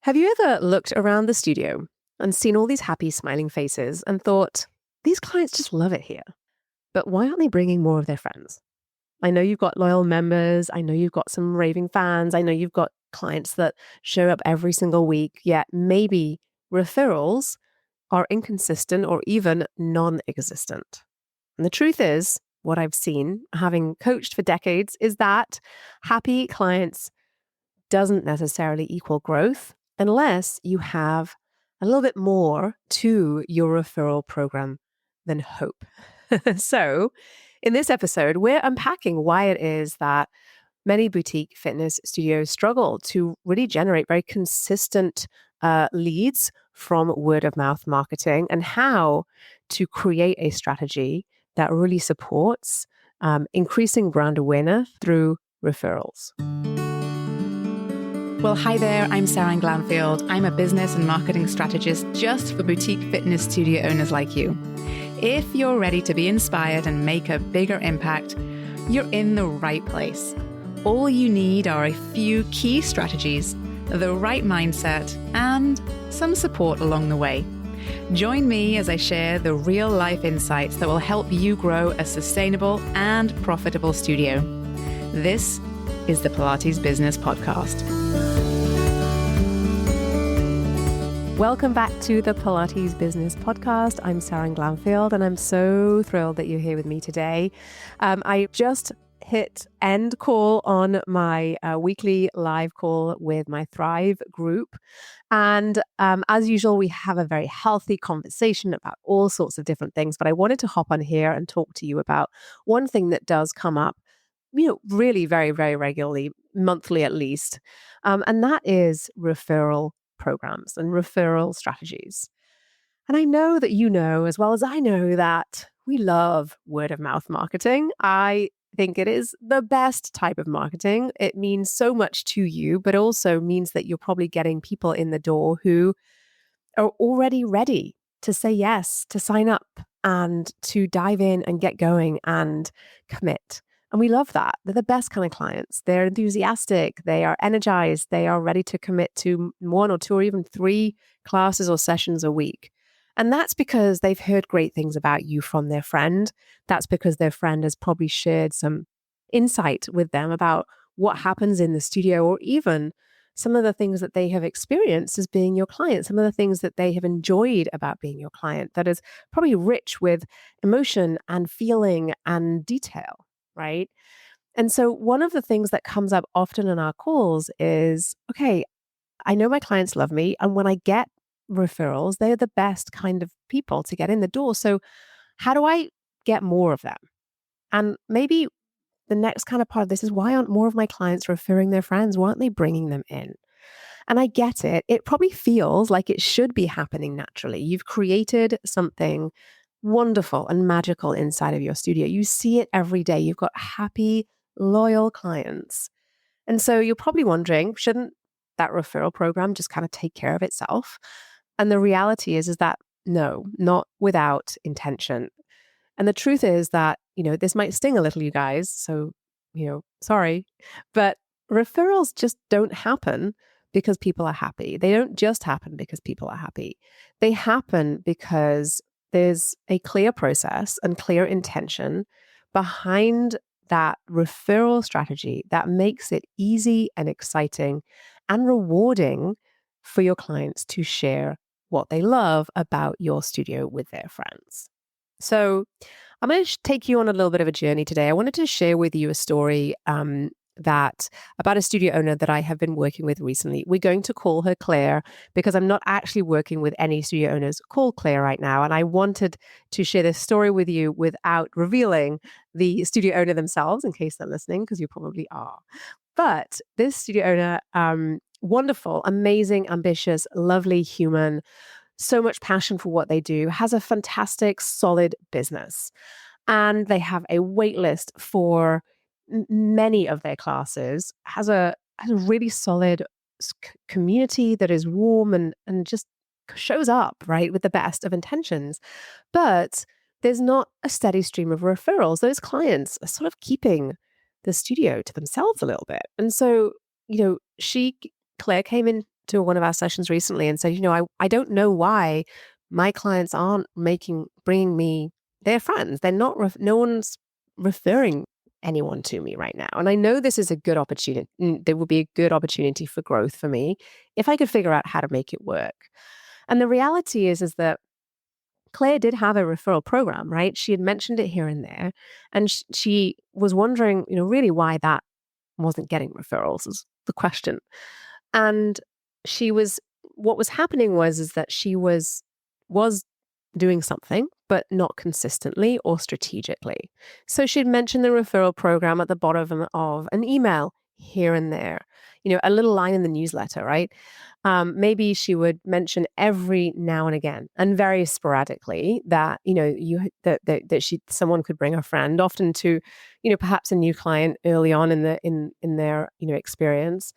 Have you ever looked around the studio and seen all these happy, smiling faces and thought, these clients just love it here, but why aren't they bringing more of their friends? I know you've got loyal members. I know you've got some raving fans. I know you've got clients that show up every single week, yet maybe referrals are inconsistent or even non-existent. And the truth is, what I've seen, having coached for decades, is that happy clients doesn't necessarily equal growth unless you have a little bit more to your referral program than hope. So, in this episode, we're unpacking why it is that many boutique fitness studios struggle to really generate very consistent leads from word of mouth marketing and how to create a strategy that really supports increasing brand awareness through referrals. Well, hi there, I'm Seran Glanfield. I'm a business and marketing strategist just for boutique fitness studio owners like you. If you're ready to be inspired and make a bigger impact, you're in the right place. All you need are a few key strategies, the right mindset, and some support along the way. Join me as I share the real-life insights that will help you grow a sustainable and profitable studio. This is the Pilates Business Podcast. Welcome back to the Pilates Business Podcast. I'm Seran Glanfield, and I'm so thrilled that you're here with me today. I just hit end call on my weekly live call with my Thrive group. And as usual, we have a very healthy conversation about all sorts of different things. But I wanted to hop on here and talk to you about one thing that does come up, really very, very regularly, monthly at least. And that is referral programs and referral strategies. And I know that you know, as well as I know, that we love word of mouth marketing. I think it is the best type of marketing. It means so much to you, but also means that you're probably getting people in the door who are already ready to say yes, to sign up and to dive in and get going and commit. And we love that. They're the best kind of clients. They're enthusiastic. They are energized. They are ready to commit to 1 or 2 or even 3 classes or sessions a week. And that's because they've heard great things about you from their friend. That's because their friend has probably shared some insight with them about what happens in the studio, or even some of the things that they have experienced as being your client, some of the things that they have enjoyed about being your client that is probably rich with emotion and feeling and detail, right? And so one of the things that comes up often in our calls is, okay, I know my clients love me, and when I get referrals, they're the best kind of people to get in the door. So how do I get more of them? And maybe the next kind of part of this is, why aren't more of my clients referring their friends? Why aren't they bringing them in? And I get it. It probably feels like it should be happening naturally. You've created something wonderful and magical inside of your studio. You see it every day. You've got happy, loyal clients. And so you're probably wondering, shouldn't that referral program just kind of take care of itself? And the reality is that no, not without intention. And the truth is that, this might sting a little, you guys. So, sorry, but referrals just don't happen because people are happy. They don't just happen because people are happy. They happen because there's a clear process and clear intention behind that referral strategy that makes it easy and exciting and rewarding for your clients to share what they love about your studio with their friends. So I'm going to take you on a little bit of a journey today. I wanted to share with you a story about a studio owner that I have been working with recently. We're going to call her Claire because I'm not actually working with any studio owners called Claire right now. And I wanted to share this story with you without revealing the studio owner themselves, in case they're listening, because you probably are. But this studio owner, wonderful, amazing, ambitious, lovely human, so much passion for what they do, has a fantastic, solid business. And they have a wait list for many of their classes, has a really solid community that is warm and just shows up, right, with the best of intentions. But there's not a steady stream of referrals. Those clients are sort of keeping the studio to themselves a little bit. And so, Claire came in to one of our sessions recently and said, I don't know why my clients aren't bringing me their friends. They're not, no one's referring anyone to me right now. And I know this is a good opportunity. There will be a good opportunity for growth for me if I could figure out how to make it work. And the reality is that Claire did have a referral program, right? She had mentioned it here and there. And she was wondering, really why that wasn't getting referrals is the question. And what was happening is that she was doing something, but not consistently or strategically. So she'd mentioned the referral program at the bottom of an email here and there, a little line in the newsletter, right? Maybe she would mention every now and again and very sporadically that, someone could bring a friend, often to, perhaps a new client early on in their, experience.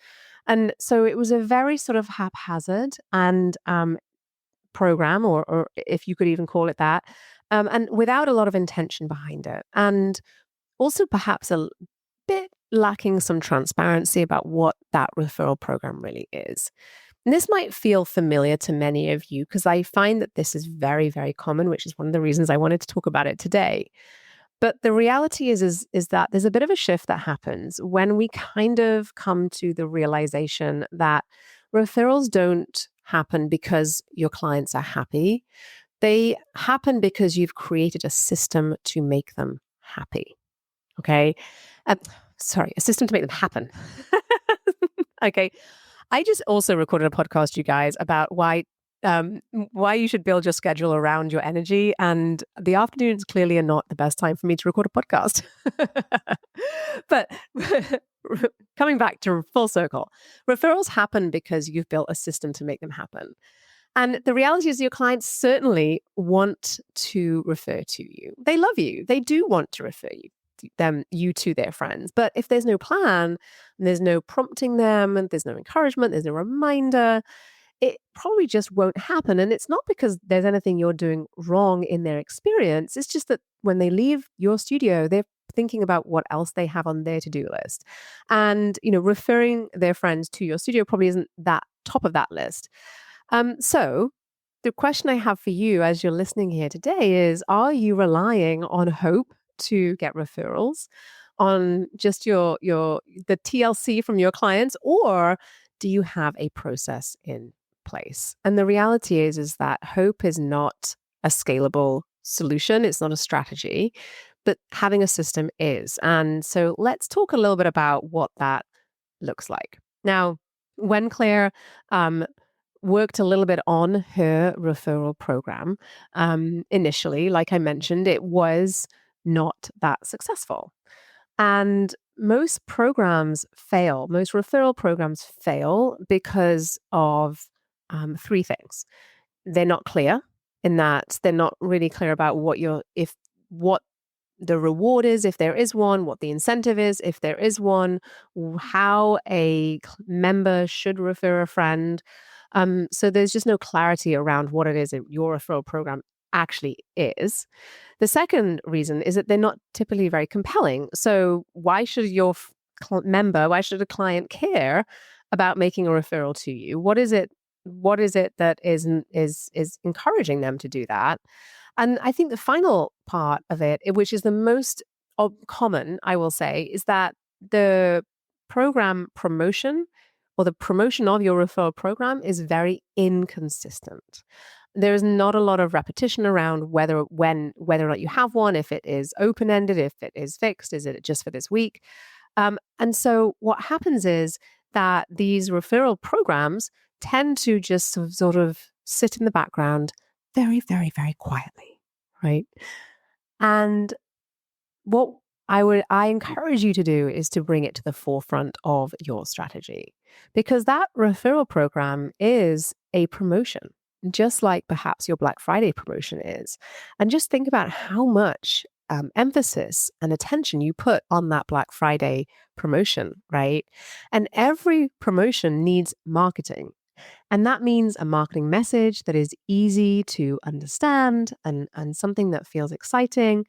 And so it was a very sort of haphazard and program, or if you could even call it that, and without a lot of intention behind it. And also perhaps a bit lacking some transparency about what that referral program really is. And this might feel familiar to many of you because I find that this is very, very common, which is one of the reasons I wanted to talk about it today. But the reality is that there's a bit of a shift that happens when we kind of come to the realization that referrals don't happen because your clients are happy. They happen because you've created a system to make them happy. Okay. Sorry, a system to make them happen. Okay. I just also recorded a podcast, you guys, about why you should build your schedule around your energy. And the afternoons clearly are not the best time for me to record a podcast. But coming back to full circle, referrals happen because you've built a system to make them happen. And the reality is your clients certainly want to refer to you. They love you. They do want to refer you to their friends. But if there's no plan, and there's no prompting them, and there's no encouragement, there's no reminder, it probably just won't happen. And it's not because there's anything you're doing wrong in their experience. It's just that when they leave your studio, they're thinking about what else they have on their to-do list. And, referring their friends to your studio probably isn't that top of that list. So the question I have for you as you're listening here today is, are you relying on hope to get referrals, on just the TLC from your clients, or do you have a process in place? And the reality is that hope is not a scalable solution. It's not a strategy, but having a system is. And so let's talk a little bit about what that looks like. Now, when Claire worked a little bit on her referral program, initially, like I mentioned, it was not that successful. And most referral programs fail because of three things. They're not clear in that they're not really clear about what the reward is, if there is one, what the incentive is, if there is one, how a member should refer a friend. So there's just no clarity around what it is that your referral program actually is. The second reason is that they're not typically very compelling. So why should why should a client care about making a referral to you? What is it that is encouraging them to do that? And I think the final part of it, which is the most common, I will say, is that the program promotion or the promotion of your referral program is very inconsistent. There's not a lot of repetition around whether or not you have one, if it is open-ended, if it is fixed, is it just for this week? And so what happens is that these referral programs tend to just sort of sit in the background very, very, very quietly, right? And what I encourage you to do is to bring it to the forefront of your strategy, because that referral program is a promotion, just like perhaps your Black Friday promotion is. And just think about how much emphasis and attention you put on that Black Friday promotion, right? And every promotion needs marketing. And that means a marketing message that is easy to understand and something that feels exciting,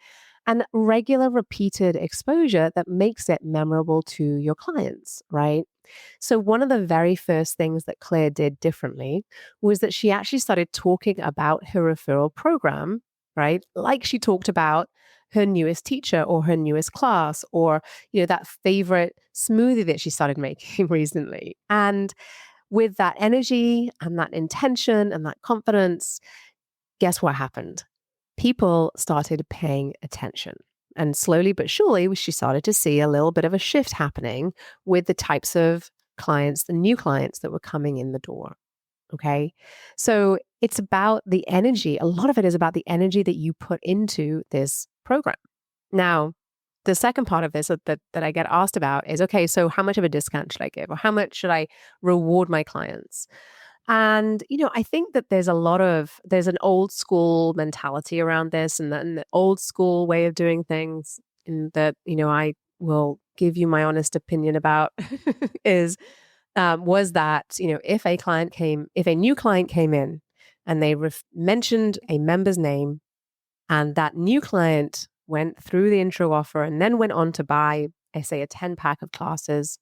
and regular repeated exposure that makes it memorable to your clients, right? So one of the very first things that Claire did differently was that she actually started talking about her referral program, right? Like she talked about her newest teacher or her newest class, or, that favorite smoothie that she started making recently. And with that energy and that intention and that confidence, guess what happened? People started paying attention. And slowly but surely, she started to see a little bit of a shift happening with the types of clients, the new clients that were coming in the door. Okay. So it's about the energy. A lot of it is about the energy that you put into this program. Now, the second part of this that I get asked about is, okay, so how much of a discount should I give, or how much should I reward my clients? And, I think that there's an old school mentality around this, and the old school way of doing things, and that, I will give you my honest opinion about was that, if a new client came in and they mentioned a member's name, and that new client went through the intro offer and then went on to buy, say, a 10-pack of classes,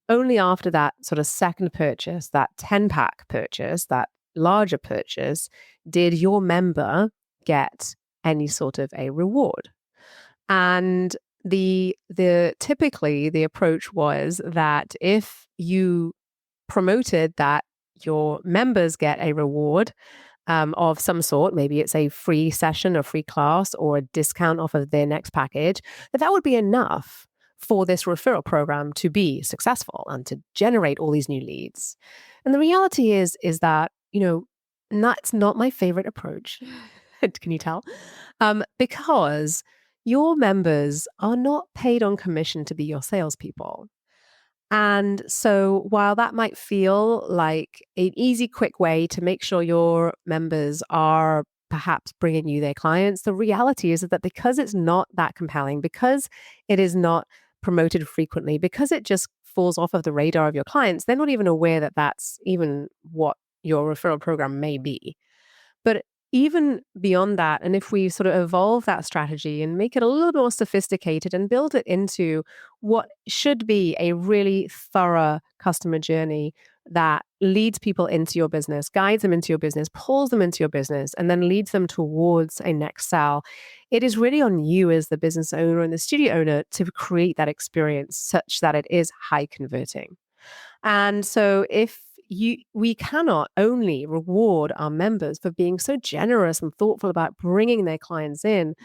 only after that sort of second purchase, that 10-pack purchase, that larger purchase, did your member get any sort of a reward. And the typically the approach was that if you promoted that your members get a reward of some sort, maybe it's a free session or free class or a discount off of their next package, that would be enough for this referral program to be successful and to generate all these new leads. And the reality is that, that's not my favorite approach. Can you tell? Because your members are not paid on commission to be your salespeople. And so while that might feel like an easy, quick way to make sure your members are perhaps bringing you their clients, the reality is that because it's not that compelling, because it is not promoted frequently, because it just falls off of the radar of your clients, they're not even aware that that's even what your referral program may be. But even beyond that, and if we sort of evolve that strategy and make it a little more sophisticated and build it into what should be a really thorough customer journey that leads people into your business, guides them into your business, pulls them into your business, and then leads them towards a next sale, it is really on you as the business owner and the studio owner to create that experience such that it is high converting. And so we cannot only reward our members for being so generous and thoughtful about bringing their clients in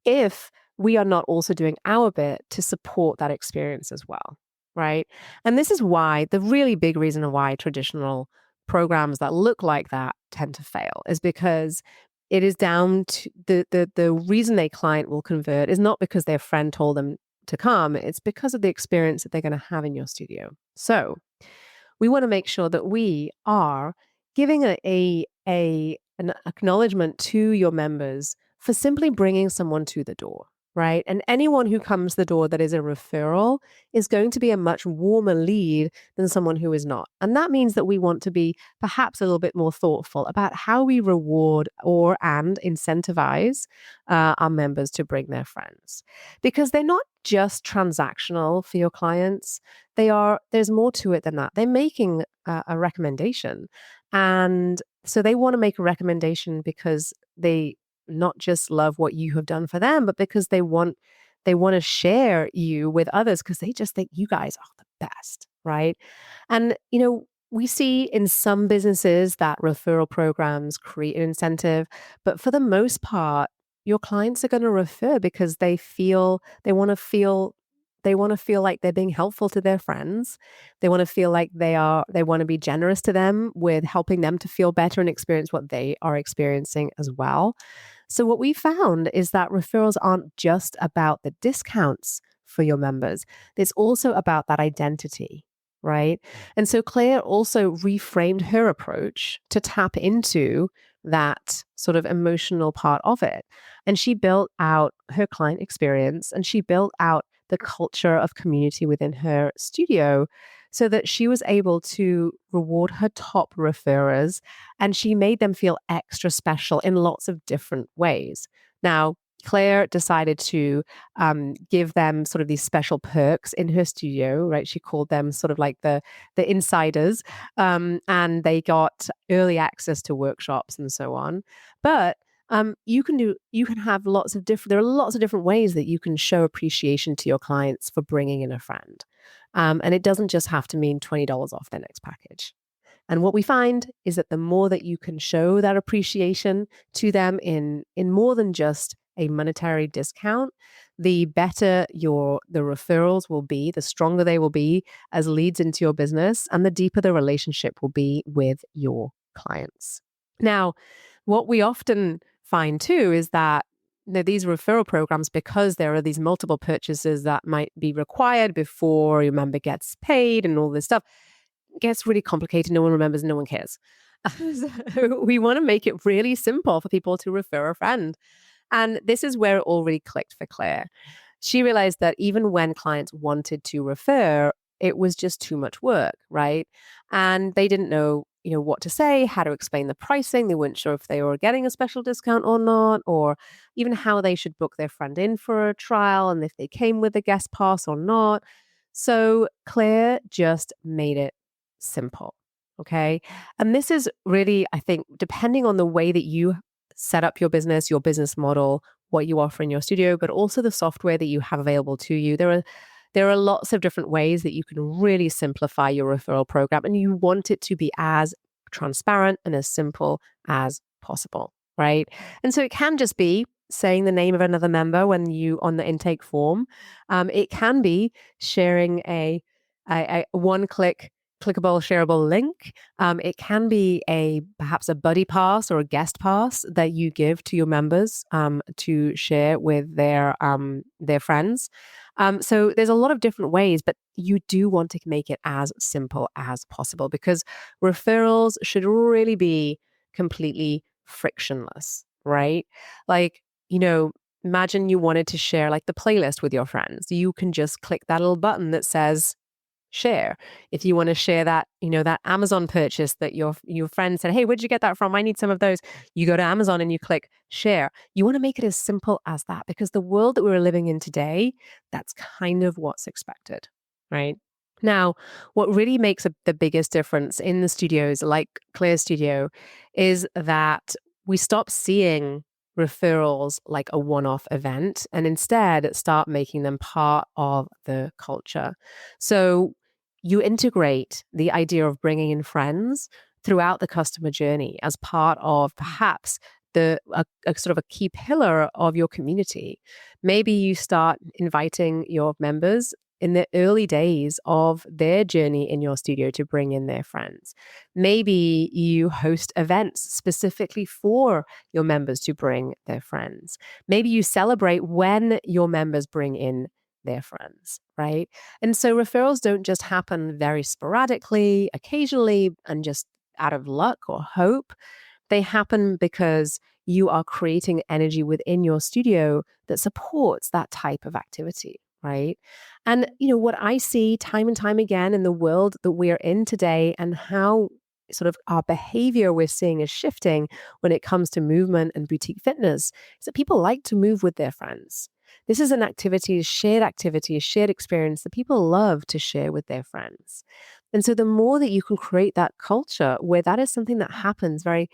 if we are not also doing our bit to support that experience as well, right? And this is why the really big reason why traditional programs that look like that tend to fail is because it is down to the reason a client will convert is not because their friend told them to come, it's because of the experience that they're going to have in your studio. So we want to make sure that we are giving an acknowledgement to your members for simply bringing someone to the door, right? And anyone who comes to the door that is a referral is going to be a much warmer lead than someone who is not. And that means that we want to be perhaps a little bit more thoughtful about how we reward and incentivize our members to bring their friends, because they're not just transactional for your clients. There's more to it than that. They're making a recommendation. And so they want to make a recommendation because they not just love what you have done for them, but because they want to share you with others because they just think you guys are the best, right? And, we see in some businesses that referral programs create an incentive, but for the most part, your clients are going to refer because they want to feel like they're being helpful to their friends. They want to feel like they want to be generous to them with helping them to feel better and experience what they are experiencing as well. So what we found is that referrals aren't just about the discounts for your members. It's also about that identity, right? And so Claire also reframed her approach to tap into that sort of emotional part of it. And she built out her client experience, and she built out the culture of community within her studio so that she was able to reward her top referrers, and she made them feel extra special in lots of different ways. Now, Claire decided to give them sort of these special perks in her studio, right? She called them sort of like the insiders, and they got early access to workshops and so on. But you can have there are lots of different ways that you can show appreciation to your clients for bringing in a friend. And it doesn't just have to mean $20 off their next package. And what we find is that the more that you can show that appreciation to them in more than just a monetary discount, the better the referrals will be, the stronger they will be as leads into your business, and the deeper the relationship will be with your clients. Now, what we often find too is that these referral programs, because there are these multiple purchases that might be required before your member gets paid and all this stuff, gets really complicated. No one remembers, no one cares. So we want to make it really simple for people to refer a friend. And this is where it all really clicked for Claire. She realized that even when clients wanted to refer, it was just too much work, right? And they didn't know, what to say, how to explain the pricing. They weren't sure if they were getting a special discount or not, or even how they should book their friend in for a trial and if they came with a guest pass or not. So Claire just made it simple. Okay. And this is really, I think, depending on the way that you set up your business model, what you offer in your studio, but also the software that you have available to you. There are lots of different ways that you can really simplify your referral program, and you want it to be as transparent and as simple as possible, right? And so it can just be saying the name of another member when you on the intake form. It can be sharing a one-click clickable, shareable link. It can be perhaps a buddy pass or a guest pass that you give to your members to share with their friends. So there's a lot of different ways, but you do want to make it as simple as possible because referrals should really be completely frictionless, right? Like, imagine you wanted to share like the playlist with your friends. You can just click that little button that says share. If you want to share that, that Amazon purchase that your friend said, hey, where'd you get that from? I need some of those. You go to Amazon and you click share. You want to make it as simple as that because the world that we're living in today, that's kind of what's expected, right? Now, what really makes the biggest difference in the studios like Clear Studio is that we stop seeing referrals like a one-off event and instead start making them part of the culture. So you integrate the idea of bringing in friends throughout the customer journey as part of perhaps a sort of a key pillar of your community. Maybe you start inviting your members in the early days of their journey in your studio to bring in their friends. Maybe you host events specifically for your members to bring their friends. Maybe you celebrate when your members bring in their friends, right? And so referrals don't just happen very sporadically, occasionally, and just out of luck or hope. They happen because you are creating energy within your studio that supports that type of activity, right? And, what I see time and time again in the world that we are in today and how sort of our behavior we're seeing is shifting when it comes to movement and boutique fitness is that people like to move with their friends. This is an activity, a shared experience that people love to share with their friends. And so the more that you can create that culture where that is something that happens very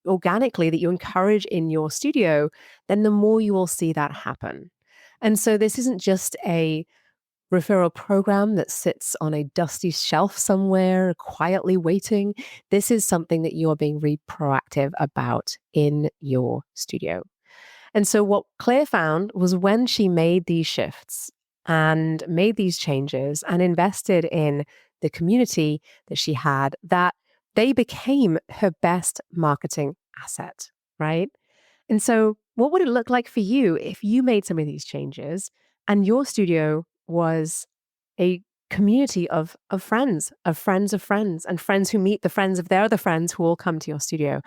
organically, that you encourage in your studio, then the more you will see that happen. And so this isn't just a referral program that sits on a dusty shelf somewhere quietly waiting. This is something that you are being really proactive about in your studio. And so what Claire found was when she made these shifts and made these changes and invested in the community that she had, that they became her best marketing asset, right? And so what would it look like for you if you made some of these changes and your studio was a community of friends, of friends of friends, and friends who meet the friends of their other friends who all come to your studio,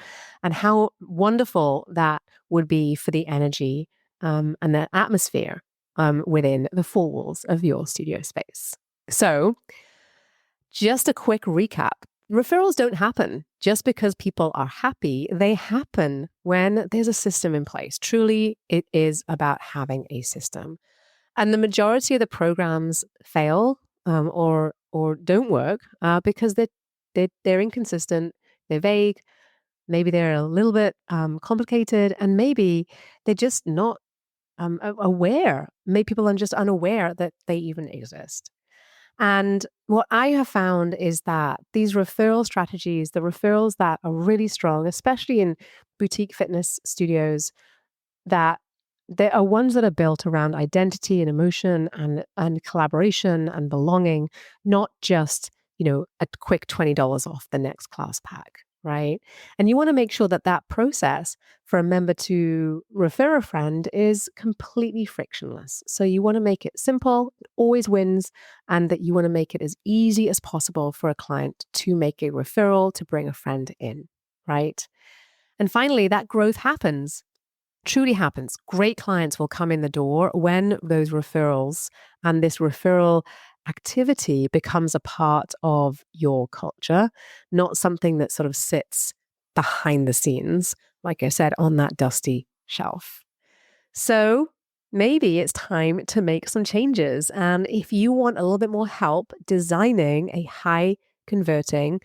and how wonderful that would be for the energy and the atmosphere within the four walls of your studio space. So just a quick recap. referrals don't happen just because people are happy. They happen when there's a system in place. Truly, it is about having a system. And the majority of the programs fail or don't work because they're inconsistent, they're vague, maybe they're a little bit complicated, and maybe they're just not aware. Maybe people are just unaware that they even exist. And what I have found is that these referral strategies, the referrals that are really strong, especially in boutique fitness studios, that there are ones that are built around identity and emotion and collaboration and belonging, not just, a quick $20 off the next class pack, right? And you want to make sure that that process for a member to refer a friend is completely frictionless. So you want to make it simple, it always wins, and that you want to make it as easy as possible for a client to make a referral, to bring a friend in, right? And finally, that growth happens. Truly happens. Great clients will come in the door when those referrals and this referral activity becomes a part of your culture, not something that sort of sits behind the scenes, like I said, on that dusty shelf. So maybe it's time to make some changes. And if you want a little bit more help designing a high converting,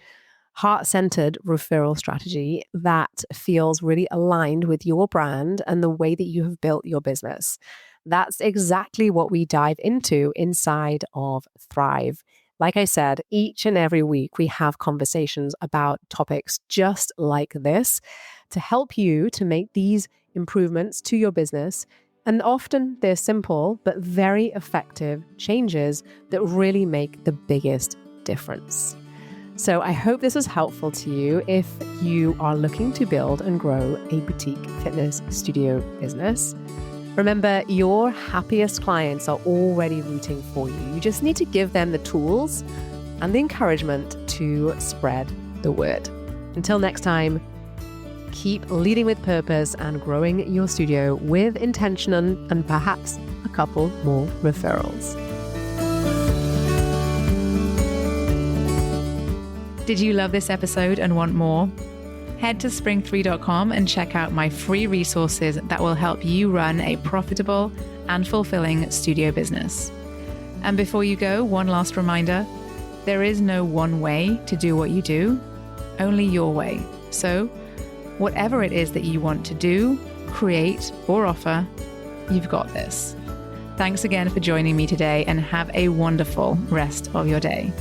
heart-centered referral strategy that feels really aligned with your brand and the way that you have built your business, that's exactly what we dive into inside of Thrive. Like I said, each and every week we have conversations about topics just like this to help you to make these improvements to your business. And often they're simple but very effective changes that really make the biggest difference. So I hope this was helpful to you if you are looking to build and grow a boutique fitness studio business. Remember, your happiest clients are already rooting for you. You just need to give them the tools and the encouragement to spread the word. Until next time, keep leading with purpose and growing your studio with intention and perhaps a couple more referrals. Did you love this episode and want more? Head to spring3.com and check out my free resources that will help you run a profitable and fulfilling studio business. And before you go, one last reminder, there is no one way to do what you do, only your way. So whatever it is that you want to do, create, or offer, you've got this. Thanks again for joining me today and have a wonderful rest of your day.